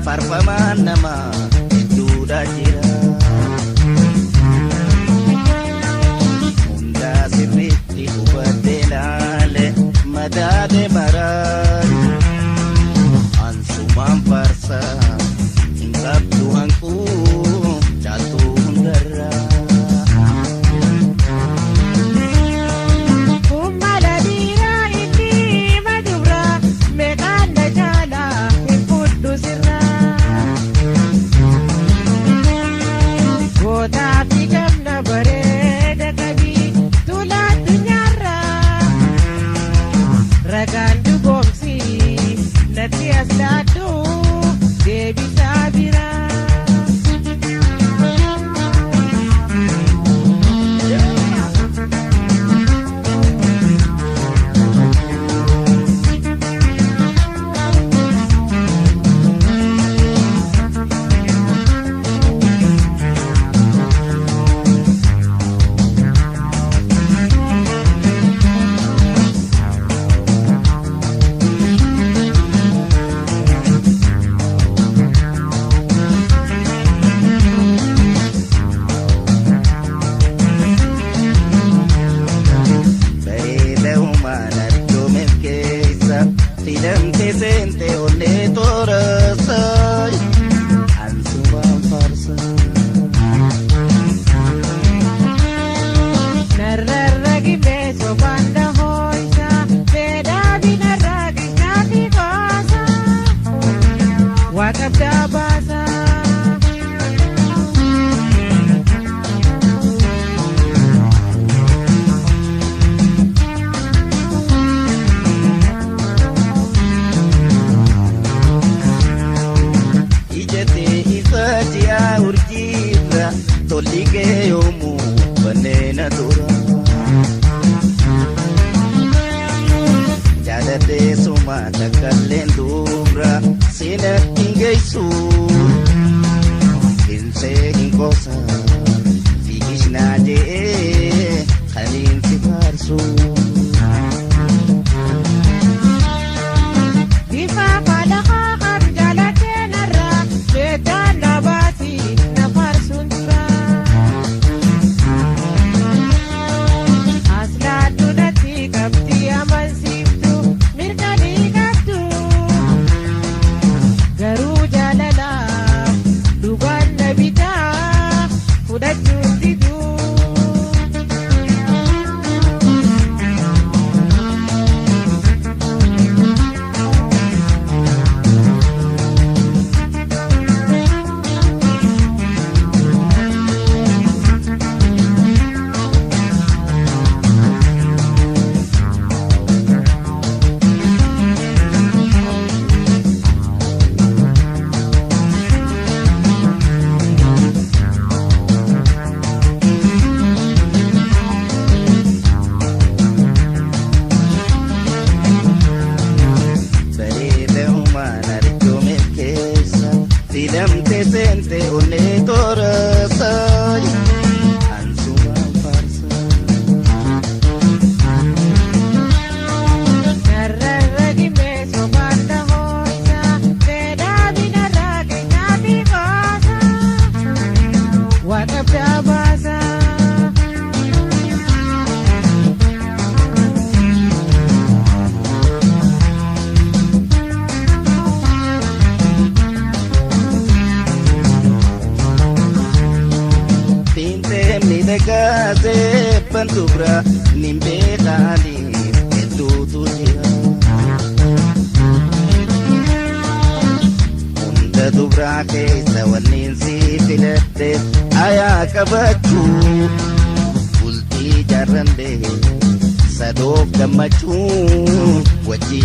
Parfamaan namaa hedduudha jira. Hundaa sirriitti hubadhee ilaale madaale maraan ansumaan faarsaa hin qabdu hanquu caaltuu hundarraa. Tolige yomu banena dura jadade suma takallen dura sina ingeisu inse ingosa fikishna je khalin sifarsu difa padaka arjalaten arra betan nabati nafarsun Sente une torasay ansuman farsa narragi meso banda hosa beda binarage nabi basa wakabda basa Gaze pandubra nimbe tali etutu jira unda dubra ke sawanin si filate aya kabachu ulti jarande sadof gamachu waji